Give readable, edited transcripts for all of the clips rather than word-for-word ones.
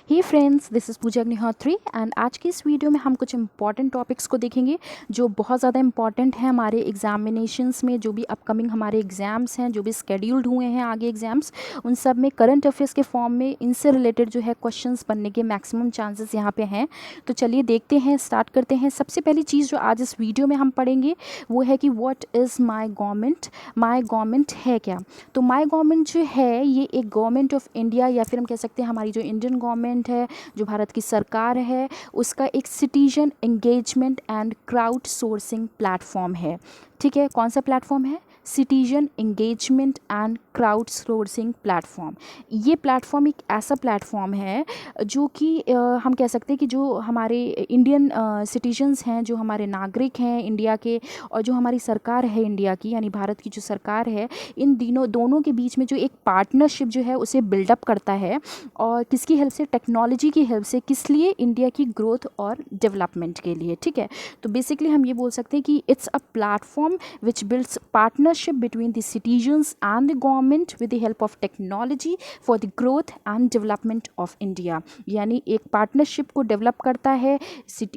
Hey friends, this is Pooja Agnihotri and आज की इस वीडियो में हम कुछ इंपॉर्टेंट टॉपिक्स को देखेंगे जो बहुत ज़्यादा इंपॉर्टेंट है हमारे एग्जामिनेशंस में। जो भी अपकमिंग हमारे एग्ज़ाम्स हैं, जो भी स्केड्यूल्ड हुए हैं आगे एग्ज़ाम्स, उन सब में करंट अफेयर्स के फॉर्म में इनसे रिलेटेड जो है क्वेश्चंस बनने के मैक्सिमम चांसेस यहाँ पे हैं। तो चलिए देखते हैं, स्टार्ट करते हैं। सबसे पहली चीज़ जो आज इस वीडियो में हम पढ़ेंगे वो है कि what is my government. My government है क्या? तो माई गवर्नमेंट जो है ये एक गवर्नमेंट ऑफ इंडिया, या फिर हम कह सकते हैं हमारी जो इंडियन गवर्नमेंट है, जो भारत की सरकार है, उसका एक citizen engagement and crowd sourcing platform है। ठीक है, कौन सा प्लेटफॉर्म है? Citizen engagement and crowd sourcing platform. ये प्लेटफॉर्म एक ऐसा प्लेटफॉर्म है जो कि हम कह सकते हैं कि जो हमारे इंडियन सिटीजन्स हैं, जो हमारे नागरिक हैं इंडिया के, और जो हमारी सरकार है इंडिया की, यानी भारत की जो सरकार है, इन दोनों के बीच में जो एक पार्टनरशिप जो है उसे बिल्डअप करता है। और किसकी हेल्प से? टेक्नोलॉजी की हेल्प से। किस लिए? इंडिया की ग्रोथ और डेवलपमेंट के लिए। ठीक है, तो बेसिकली हम ये बोल सकते हैं कि it's a platform which builds partnership between the citizens and the government with the help of technology for the growth and development of India. यानी एक पार्टनरशिप को डेवलप करता है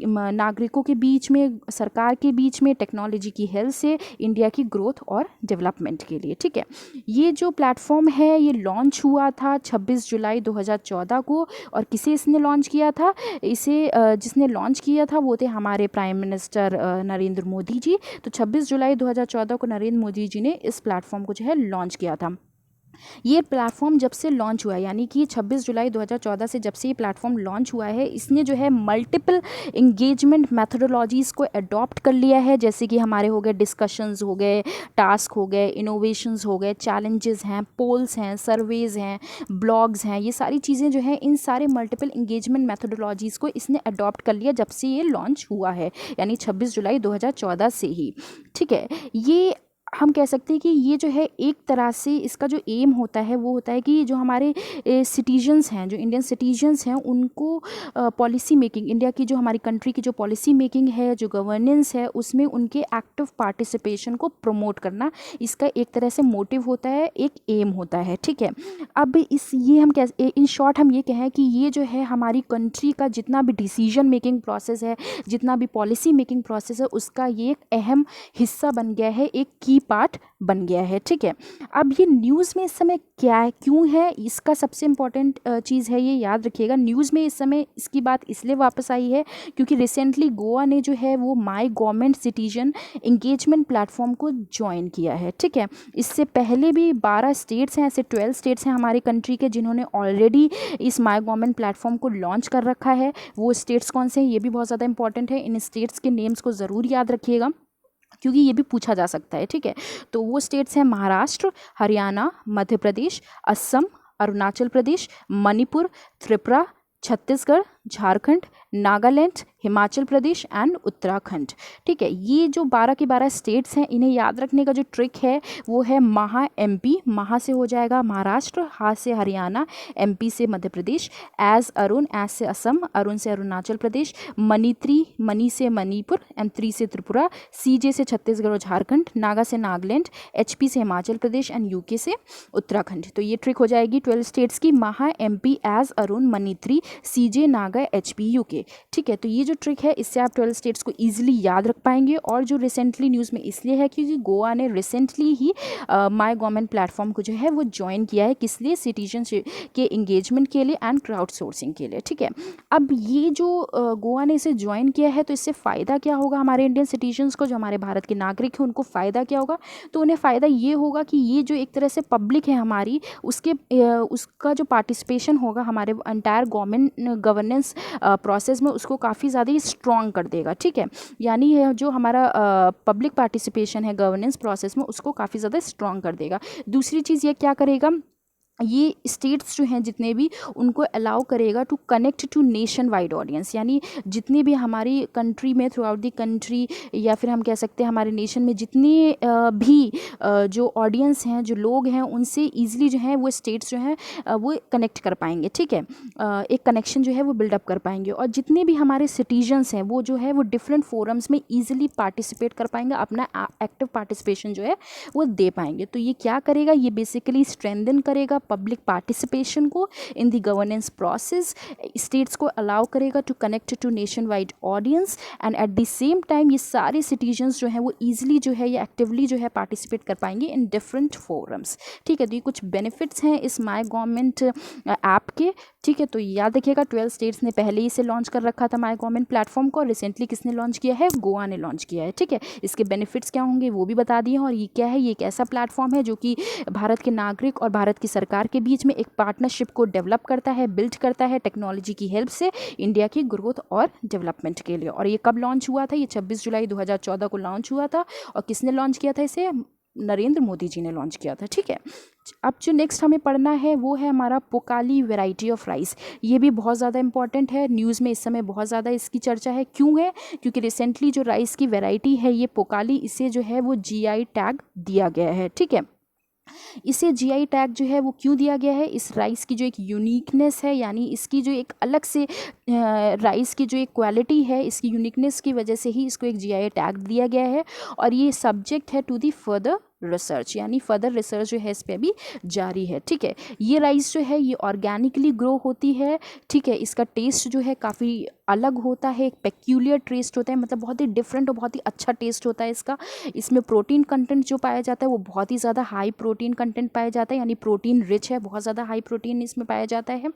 नागरिकों के बीच में, सरकार के बीच में, टेक्नोलॉजी की हेल्प से इंडिया की ग्रोथ और डेवलपमेंट के लिए। ठीक है, ये जो प्लेटफॉर्म है ये लॉन्च हुआ था 26 जुलाई 2014 को। और किसे इसने लॉन्च किया था? इसे जिसने लॉन्च किया था वो थे हमारे प्राइम मिनिस्टर नरेंद्र मोदी जी। तो 26 जुलाई 2014 को नरेंद्र मोदी जी ने इस प्लेटफॉर्म को जो है लॉन्च किया था। ये प्लेटफॉर्म जब से लॉन्च हुआ है, यानी कि 26 जुलाई 2014 से जब से ये प्लेटफॉर्म लॉन्च हुआ है, इसने जो है मल्टीपल इंगेजमेंट मैथडोलॉजीज़ को अडॉप्ट कर लिया है। जैसे कि हमारे हो गए डिस्कशंस, हो गए टास्क, हो गए इनोवेशंस, हो गए चैलेंजेस हैं, पोल्स हैं, सर्वेज हैं, ब्लॉग्स हैं। ये सारी चीज़ें जो हैं, इन सारे मल्टीपल इंगेजमेंट मैथडोलॉजीज़ को इसने अडॉप्ट कर लिया जब से ये लॉन्च हुआ है, यानी 26 जुलाई 2014 से ही। ठीक है, ये हम कह सकते हैं कि ये जो है एक तरह से इसका जो एम होता है वो होता है कि जो हमारे सिटीजन्स हैं, जो इंडियन सिटीजन्स हैं, उनको पॉलिसी मेकिंग, इंडिया की जो हमारी कंट्री की जो पॉलिसी मेकिंग है, जो गवर्नेंस है, उसमें उनके एक्टिव पार्टिसिपेशन को प्रमोट करना इसका एक तरह से मोटिव होता है, एक एम होता है। ठीक है, अब ये हम इन शॉर्ट हम ये कहें कि ये जो है हमारी कंट्री का जितना भी डिसीजन मेकिंग प्रोसेस है, जितना भी पॉलिसी मेकिंग प्रोसेस है, उसका ये एक अहम हिस्सा बन गया है, एक की पार्ट बन गया है। ठीक है, अब ये न्यूज़ में इस समय क्या है, क्यों है, इसका सबसे इम्पॉर्टेंट चीज़ है, ये याद रखिएगा। न्यूज़ में इस समय इसकी बात इसलिए वापस आई है क्योंकि रिसेंटली गोवा ने जो है वो my government citizen engagement platform को ज्वाइन किया है। ठीक है, इससे पहले भी 12 स्टेट्स हैं, ऐसे 12 स्टेट्स हैं हमारी कंट्री के जिन्होंने ऑलरेडी इस माई गवर्नमेंट प्लेटफॉर्म को लॉन्च कर रखा है। वो स्टेट्स कौन से हैं ये भी बहुत ज़्यादा इंपॉर्टेंट है। इन स्टेट्स के नेम्स को ज़रूर याद रखिएगा क्योंकि ये भी पूछा जा सकता है। ठीक है, तो वो स्टेट्स हैं महाराष्ट्र, हरियाणा, मध्य प्रदेश, असम, अरुणाचल प्रदेश, मणिपुर, त्रिपुरा, छत्तीसगढ़, झारखंड, नागालैंड, हिमाचल प्रदेश एंड उत्तराखंड। ठीक है, ये जो 12 के 12 स्टेट्स हैं, इन्हें याद रखने का जो ट्रिक है वो है महा MP। महा से हो जाएगा महाराष्ट्र, हा से हरियाणा, MP से मध्य प्रदेश, एज अरुण, एज से असम, अरुण से अरुणाचल प्रदेश, मणित्री, मणि से मणिपुर, एंड त्री से त्रिपुरा, CJ से छत्तीसगढ़ और झारखंड, नागा से नागालैंड, HP से हिमाचल प्रदेश एंड UK से उत्तराखंड। तो ये ट्रिक हो जाएगी 12 स्टेट्स की, महा MP, एज अरुण, मणित्री, CJ, नागा, HP, UK। ठीक है, तो ये जो ट्रिक है इससे आप 12 स्टेट्स को ईजिली याद रख पाएंगे। और जो रिसेंटली न्यूज़ में इसलिए है क्योंकि गोवा ने recently he my government platform को जो है वो ज्वाइन किया है। किस लिए? सिटीजनशिप के इंगेजमेंट के लिए एंड क्राउड सोर्सिंग के लिए। ठीक है, अब ये जो गोवा ने इसे ज्वाइन किया है तो इससे फ़ायदा क्या होगा हमारे इंडियन सिटीजन्स को, जो हमारे भारत के नागरिक हैं उनको फ़ायदा क्या होगा? तो उन्हें फ़ायदा ये होगा कि ये जो एक तरह से पब्लिक है हमारी, उसका जो पार्टिसिपेशन होगा हमारे एंटायर गवर्नेंस प्रोसेस में, उसको काफ़ी ज़्यादा स्ट्रॉन्ग कर देगा। ठीक है, यानी जो हमारा पब्लिक पार्टिसिपेशन है गवर्नेंस प्रोसेस में, उसको काफ़ी ज़्यादा स्ट्रॉन्ग कर देगा। दूसरी चीज़ ये क्या करेगा, ये स्टेट्स जो हैं जितने भी, उनको अलाउ करेगा to connect to nationwide audience. यानी जितने भी हमारी कंट्री में, थ्रू आउट द कंट्री, या फिर हम कह सकते हैं हमारे नेशन में जितने भी जो ऑडियंस हैं, जो लोग हैं, उनसे ईजिली जो है वो स्टेट्स जो हैं वो कनेक्ट कर पाएंगे। ठीक है, एक कनेक्शन जो है वो बिल्डअप कर पाएंगे। और जितने भी हमारे सिटीजन्स हैं वो जो है वो डिफरेंट फोरम्स में ईजिली पार्टिसिपेट कर पाएंगे, अपना एक्टिव पार्टिसिपेशन जो है वो दे पाएंगे। तो ये क्या करेगा, ये बेसिकली स्ट्रेंथन करेगा पब्लिक पार्टिसिपेशन को in the governance process, states को अलाउ करेगा to connect to nationwide audience, and at the same time ये सारे सिटीजन्स जो हैं वो ईजिली जो है या एक्टिवली जो है पार्टिसिपेट कर पाएंगे इन डिफरेंट फोरम्स। ठीक है, तो ये कुछ बेनिफिट्स हैं इस माई गवर्नमेंट ऐप के। ठीक है, तो याद रखिएगा 12 स्टेट्स ने पहले ही इसे लॉन्च कर रखा था माई गवर्नमेंट प्लेटफॉर्म को, और रिसेंटली किसने लॉन्च किया है? गोवा ने लॉन्च किया है। ठीक है, इसके बेनिफिट्स क्या होंगे वो भी बता दिए, और ये क्या है, ये एक ऐसा प्लेटफॉर्म है जो कि भारत के नागरिक और भारत की सरकार के बीच में एक पार्टनरशिप को डेवलप करता है, बिल्ड करता है टेक्नोलॉजी की हेल्प से इंडिया की ग्रोथ और डेवलपमेंट के लिए। और ये कब लॉन्च हुआ था? ये 26 जुलाई 2014 को लॉन्च हुआ था, और किसने लॉन्च किया था इसे? नरेंद्र मोदी जी ने लॉन्च किया था। ठीक है, अब जो नेक्स्ट हमें पढ़ना है वो है हमारा पोकाली वैरायटी ऑफ राइस। ये भी बहुत ज़्यादा इंपॉर्टेंट है, न्यूज़ में इस समय बहुत ज़्यादा इसकी चर्चा है। क्यों है? क्योंकि रिसेंटली जो राइस की वैरायटी है ये पोकाली, इसे जो है वो GI टैग दिया गया है। ठीक है, इसे GI टैग जो है वो क्यों दिया गया है? इस राइस की जो एक यूनिकनेस है, यानी इसकी जो एक अलग से राइस की जो एक क्वालिटी है, इसकी यूनिकनेस की वजह से ही इसको एक GI टैग दिया गया है। और ये सब्जेक्ट है टू दी फर्दर रिसर्च, यानी फर्दर रिसर्च जो है इस पर भी जारी है। ठीक है, ये राइस जो है ये ऑर्गेनिकली ग्रो होती है। ठीक है, इसका टेस्ट जो है काफ़ी अलग होता है, एक पेक्यूलियर टेस्ट होता है, मतलब बहुत ही डिफरेंट और बहुत ही अच्छा टेस्ट होता है इसका। इसमें प्रोटीन कंटेंट जो पाया जाता है वो बहुत ही ज़्यादा हाई प्रोटीन कंटेंट पाया जाता है, यानी प्रोटीन रिच है, बहुत ज़्यादा हाई प्रोटीन इसमें पाया जाता है।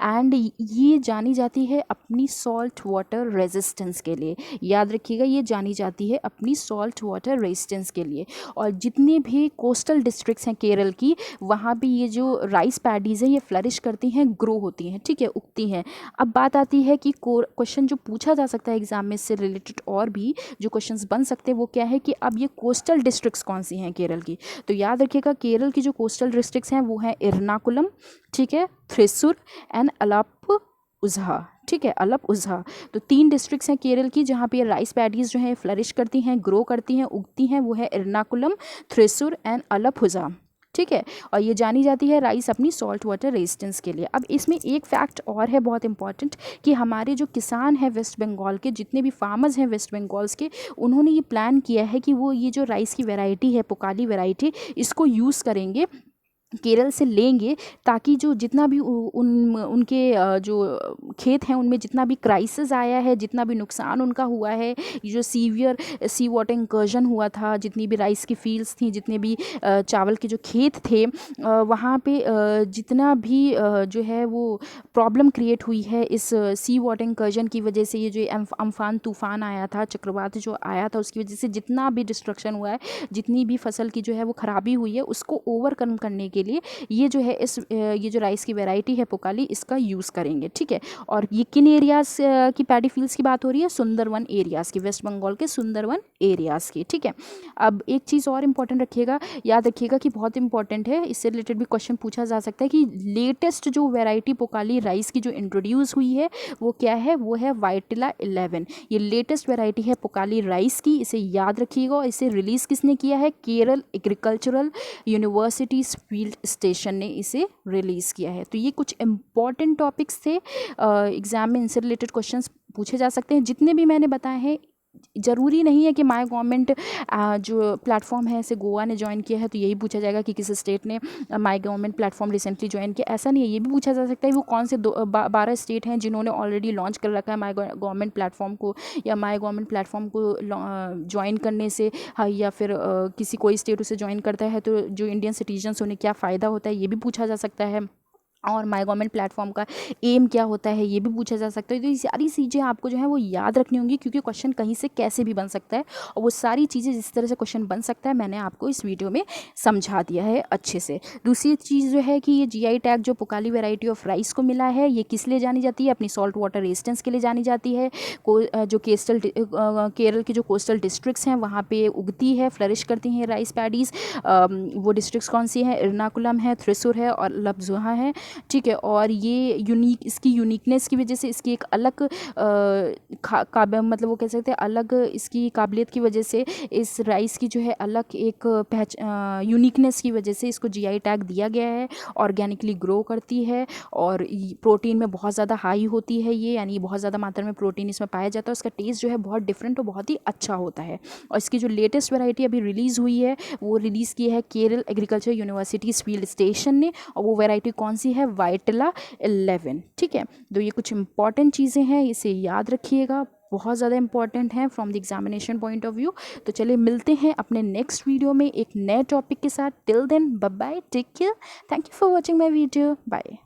एंड ये जानी जाती है अपनी सॉल्ट वाटर रेजिस्टेंस के लिए। याद रखिएगा, ये जानी जाती है अपनी सॉल्ट वाटर रेजिस्टेंस के लिए। और जितनी भी कोस्टल डिस्ट्रिक्ट्स हैं केरल की, वहाँ भी ये जो राइस पैडीज़ हैं ये फ्लरिश करती हैं, ग्रो होती हैं। ठीक है, उगती हैं। अब बात आती है कि क्वेश्चन जो पूछा जा सकता है एग्जाम में इससे रिलेटेड, और भी जो क्वेश्चंस बन सकते हैं वो क्या है कि अब ये कोस्टल डिस्ट्रिक्ट्स कौन सी हैं केरल की? तो याद रखिएगा, केरल की जो कोस्टल डिस्ट्रिक्ट्स हैं वो हैं एर्नाकुलम, ठीक है, थ्रिसुर एंड अलाप्पुझा। ठीक है, अलाप्पुझा। तो 3 डिस्ट्रिक्ट्स हैं केरल की जहाँ पे राइस पैडीज़ जो हैं फ्लरिश करती हैं, ग्रो करती हैं, उगती हैं, वो है एर्नाकुलम, थ्रिसुर एंड अलाप्पुझा। ठीक है, और ये जानी जाती है राइस अपनी सॉल्ट वाटर रेजिस्टेंस के लिए। अब इसमें एक फैक्ट और है बहुत इंपॉर्टेंट, कि हमारे जो किसान हैं वेस्ट बंगाल के, जितने भी फार्मर्स हैं वेस्ट बंगाल्स के, उन्होंने ये प्लान किया है कि वो ये जो राइस की वैरायटी है पोकाली वैरायटी, इसको यूज़ करेंगे, केरल से लेंगे, ताकि जो जितना भी उनके जो खेत हैं उनमें जितना भी क्राइसिस आया है, जितना भी नुकसान उनका हुआ है, ये जो सीवियर सी वाटर इंकर्जन हुआ था, जितनी भी राइस की फील्ड्स थी, जितने भी चावल के जो खेत थे, वहाँ पे जितना भी जो है वो प्रॉब्लम क्रिएट हुई है इस सी वाटर इंकर्जन की वजह से, ये जो अम्फान तूफान आया था, चक्रवात जो आया था, उसकी वजह से जितना भी डिस्ट्रक्शन हुआ है, जितनी भी फसल की जो है वो ख़राबी हुई है, उसको ओवरकम करने के लिए ये जो है ये जो राइस की वैरायटी है पोकाली, इसका यूज़ करेंगे। ठीक है, और ये किन एरियाज़ की पैडी फील्ड्स की बात हो रही है? सुंदरवन एरियाज़ की, वेस्ट बंगाल के सुंदरवन एरियाज़ की। ठीक है, अब एक चीज़ और इंपॉर्टेंट रखिएगा, याद रखिएगा कि बहुत इंपॉर्टेंट है, इससे रिलेटेड भी क्वेश्चन पूछा जा सकता है कि लेटेस्ट जो वैरायटी पोकाली राइस की जो इंट्रोड्यूस हुई है वो क्या है? वो है वाइटिला 11। ये लेटेस्ट वैरायटी है पोकाली राइस की, इसे याद रखिएगा। और इसे रिलीज़ किसने किया है? Kerala agricultural universities field station ने इसे रिलीज़ किया है। तो ये कुछ इंपॉर्टेंट टॉपिक्स थे, एग्जाम में इनसे रिलेटेड क्वेश्चंस पूछे जा सकते हैं। जितने भी मैंने बताए हैं, ज़रूरी नहीं है कि माई गवर्नमेंट जो प्लेटफॉर्म है इसे गोवा ने ज्वाइन किया है तो यही पूछा जाएगा कि किस स्टेट ने my government platform recently join किया, ऐसा नहीं है। ये भी पूछा जा सकता है वो कौन से 12 स्टेट हैं जिन्होंने ऑलरेडी लॉन्च कर रखा है माई गवर्नमेंट प्लेटफॉर्म को, या माई गवर्नमेंट प्लेटफॉर्म को ज्वाइन करने से या फिर किसी कोई स्टेट उसे ज्वाइन करता है तो जो इंडियन सिटीजन्स उन्हें क्या फ़ायदा होता है, ये भी पूछा जा सकता है। और माई गवर्नमेंट प्लेटफॉर्म का एम क्या होता है, ये भी पूछा जा सकता है। तो ये सारी चीज़ें आपको जो है वो याद रखनी होंगी, क्योंकि क्वेश्चन कहीं से कैसे भी बन सकता है, और वो सारी चीज़ें जिस तरह से क्वेश्चन बन सकता है मैंने आपको इस वीडियो में समझा दिया है अच्छे से। दूसरी चीज़ जो है कि ये GI टैग जो पोकाली वैरायटी ऑफ राइस को मिला है, ये किस लिए जानी जाती है? अपनी सॉल्ट वाटर रेजिस्टेंस के लिए जानी जाती है। जो केरल के जो कोस्टल डिस्ट्रिक्ट्स हैं वहाँ पर उगती है, फ्लरिश करती हैं राइस पैडीज़। वो डिस्ट्रिक्ट्स कौन सी हैं? एर्नाकुलम है, थ्रिसुर है और अलाप्पुझा है। ठीक है। और ये इसकी यूनिकनेस की वजह से, इसकी एक अलग मतलब वो कह सकते हैं अलग इसकी काबिलियत की वजह से, इस राइस की जो है अलग एक यूनिकनेस की वजह से इसको जीआई टैग दिया गया है। ऑर्गेनिकली ग्रो करती है और प्रोटीन में बहुत ज़्यादा हाई होती है ये, यानी बहुत ज़्यादा मात्रा में प्रोटीन इसमें पाया जाता है। उसका टेस्ट जो है बहुत डिफरेंट और बहुत ही अच्छा होता है। और इसकी जो लेटेस्ट वैरायटी अभी रिलीज़ हुई है, वो रिलीज़ की है Kerala agriculture university field station ने। और वो वैरायटी कौन सी है? वाइटला 11। ठीक है, तो ये कुछ इंपॉर्टेंट चीज़ें हैं, इसे याद रखिएगा, बहुत ज़्यादा इंपॉर्टेंट है from the examination point of view. तो चलिए मिलते हैं अपने नेक्स्ट वीडियो में एक नए टॉपिक के साथ। Till then bye bye, take care, thank you for watching my video, bye.